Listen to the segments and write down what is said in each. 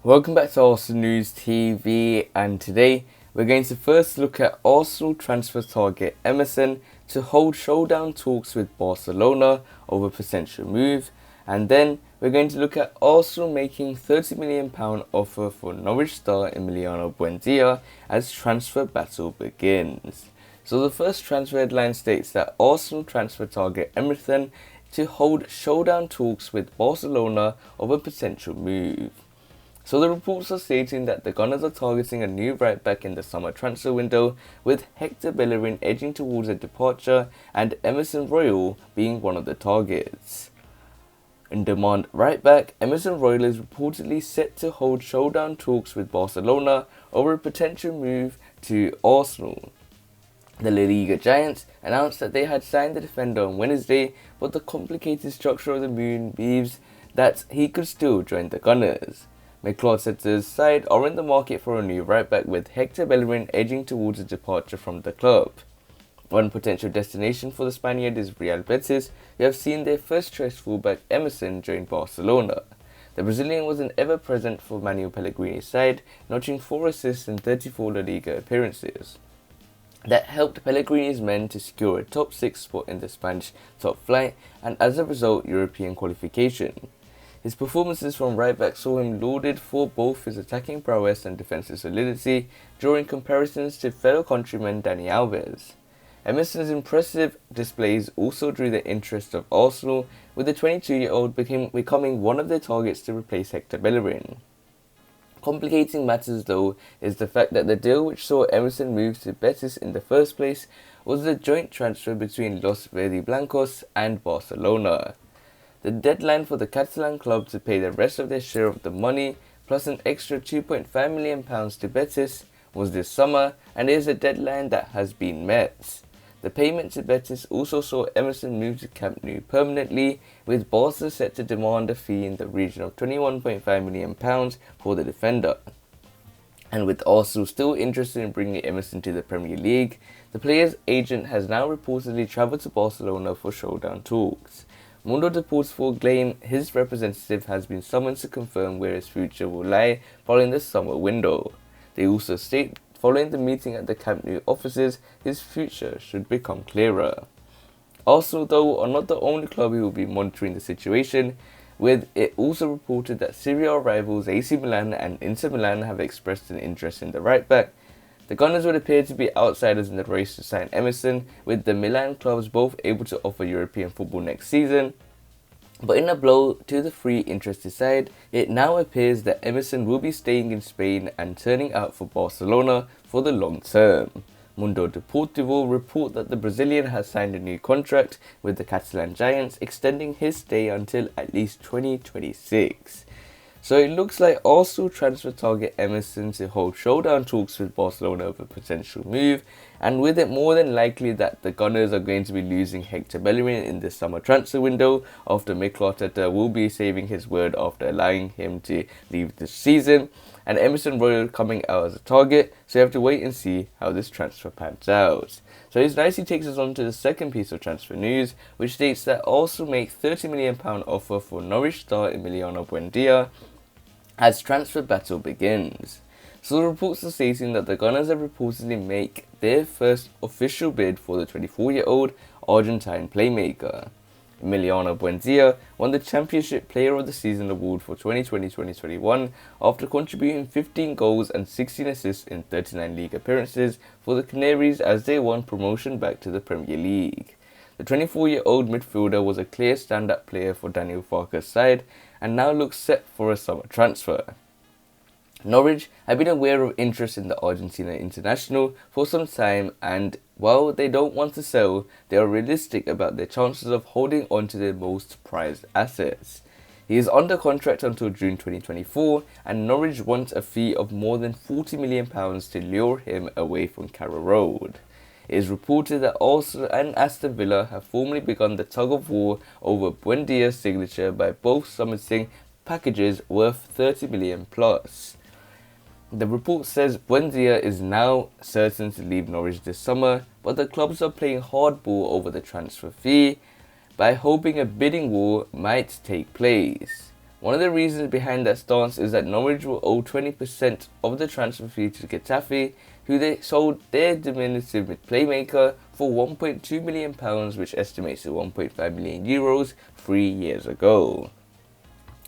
Welcome back to Arsenal News TV, and today we're going to first look at Arsenal transfer target Emerson to hold showdown talks with Barcelona over potential move, and then we're going to look at Arsenal making £30 million offer for Norwich star Emiliano Buendia as transfer battle begins. So the first transfer headline states that Arsenal transfer target Emerson to hold showdown talks with Barcelona over potential move. So the reports are stating that the Gunners are targeting a new right back in the summer transfer window, with Hector Bellerin edging towards a departure and Emerson Royal being one of the targets. In demand right back, Emerson Royal is reportedly set to hold showdown talks with Barcelona over a potential move to Arsenal. The La Liga giants announced that they had signed the defender on Wednesday, but the complicated structure of the move means that he could still join the Gunners. Mikel Arteta's side are in the market for a new right back, with Hector Bellerin edging towards a departure from the club. One potential destination for the Spaniard is Real Betis, who have seen their first choice fullback Emerson join Barcelona. The Brazilian was an ever-present for Manuel Pellegrini's side, notching 4 assists in 34 La Liga appearances. That helped Pellegrini's men to secure a top 6 spot in the Spanish top flight and, as a result, European qualification. His performances from right back saw him lauded for both his attacking prowess and defensive solidity, drawing comparisons to fellow countryman Dani Alves. Emerson's impressive displays also drew the interest of Arsenal, with the 22-year-old becoming one of their targets to replace Hector Bellerin. Complicating matters, though, is the fact that the deal which saw Emerson move to Betis in the first place was the joint transfer between Los Verdes Blancos and Barcelona. The deadline for the Catalan club to pay the rest of their share of the money, plus an extra £2.5 million to Betis, was this summer, and is a deadline that has been met. The payment to Betis also saw Emerson move to Camp Nou permanently, with Barca set to demand a fee in the region of £21.5 million for the defender. And with Arsenal still interested in bringing Emerson to the Premier League, the player's agent has now reportedly travelled to Barcelona for showdown talks. Mundo Deportivo claim his representative has been summoned to confirm where his future will lie following the summer window. They also state following the meeting at the Camp Nou offices, his future should become clearer. Arsenal, though, are not the only club who will be monitoring the situation, with it also reported that Serie A rivals AC Milan and Inter Milan have expressed an interest in the right back. The Gunners would appear to be outsiders in the race to sign Emerson, with the Milan clubs both able to offer European football next season. But in a blow to the three interested side, it now appears that Emerson will be staying in Spain and turning out for Barcelona for the long term. Mundo Deportivo report that the Brazilian has signed a new contract with the Catalan giants, extending his stay until at least 2026. So it looks like Arsenal transfer target Emerson to hold showdown talks with Barcelona over a potential move, and with it more than likely that the Gunners are going to be losing Hector Bellerin in this summer transfer window, after Mikel Arteta will be saving his word after allowing him to leave this season, and Emerson Royal coming out as a target, so you have to wait and see how this transfer pans out. So this nicely takes us on to the second piece of transfer news, which states that Arsenal make £30 million offer for Norwich star Emiliano Buendia as transfer battle begins. So the reports are stating that the Gunners have reportedly make their first official bid for the 24-year-old Argentine playmaker. Emiliano Buendia won the Championship Player of the Season award for 2020-2021 after contributing 15 goals and 16 assists in 39 league appearances for the Canaries as they won promotion back to the Premier League. The 24-year-old midfielder was a clear stand-up player for Daniel Farke's side and now looks set for a summer transfer. Norwich have been aware of interest in the Argentina international for some time, and while they don't want to sell, they are realistic about their chances of holding on to their most prized assets. He is under contract until June 2024, and Norwich wants a fee of more than £40 million to lure him away from Carrow Road. It is reported that Arsenal and Aston Villa have formally begun the tug-of-war over Buendia's signature, by both summiting packages worth £30 million plus. The report says Buendia is now certain to leave Norwich this summer, but the clubs are playing hardball over the transfer fee by hoping a bidding war might take place. One of the reasons behind that stance is that Norwich will owe 20% of the transfer fee to Getafe, who they sold their diminutive playmaker for £1.2 million, which estimates to €1.5 million 3 years ago.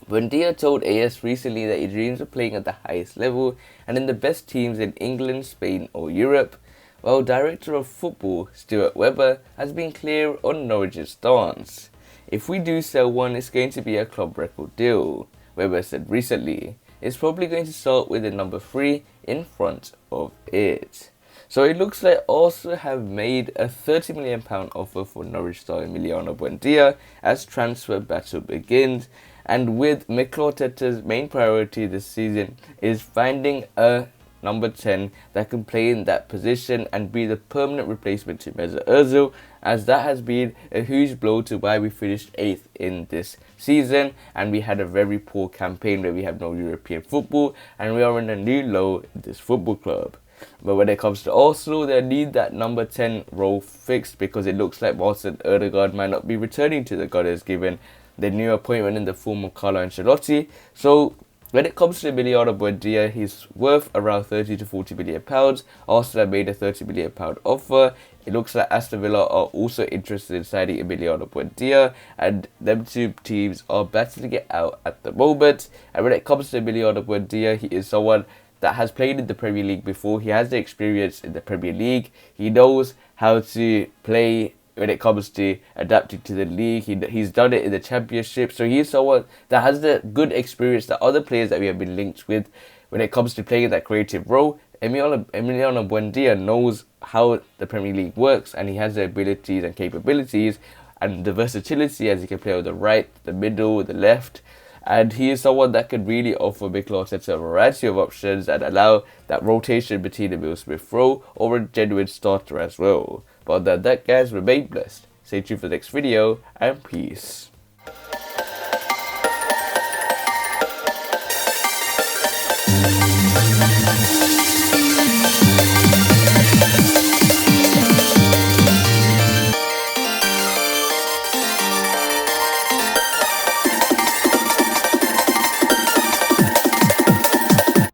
Buendia told AS recently that he dreams of playing at the highest level and in the best teams in England, Spain or Europe, while Director of Football Stuart Webber has been clear on Norwich's stance. If we do sell one, it's going to be a club record deal, Webber said recently. It's probably going to start with the number 3 in front of it. So it looks like Arsenal have made a £30 million offer for Norwich star Emiliano Buendia as transfer battle begins. And with Mikel Arteta's main priority this season is finding a number 10 that can play in that position and be the permanent replacement to Mesut Ozil, as that has been a huge blow to why we finished 8th in this season and we had a very poor campaign where we have no European football and we are in a new low in this football club. But when it comes to Arsenal, they need that number 10 role fixed because it looks like Martin Ødegaard might not be returning to the Gunners given the new appointment in the form of Carlo Ancelotti. So when it comes to Emiliano Buendia, he's worth around £30 to £40 million. Arsenal have made a £30 million offer. It looks like Aston Villa are also interested in signing Emiliano Buendia, and them two teams are battling it out at the moment. And when it comes to Emiliano Buendia, he is someone that has played in the Premier League before. He has the experience in the Premier League. He knows how to play when it comes to adapting to the league. He's done it in the Championship. So he's someone that has the good experience that other players that we have been linked with when it comes to playing in that creative role. Emiliano Buendia knows how the Premier League works, and he has the abilities and capabilities and the versatility as he can play on the right, the middle, the left. And he is someone that could really offer Mikel Arteta a variety of options and allow that rotation between the Emile Smith-Rowe or a genuine starter as well. But that guys, remain blessed. Stay tuned for the next video and peace.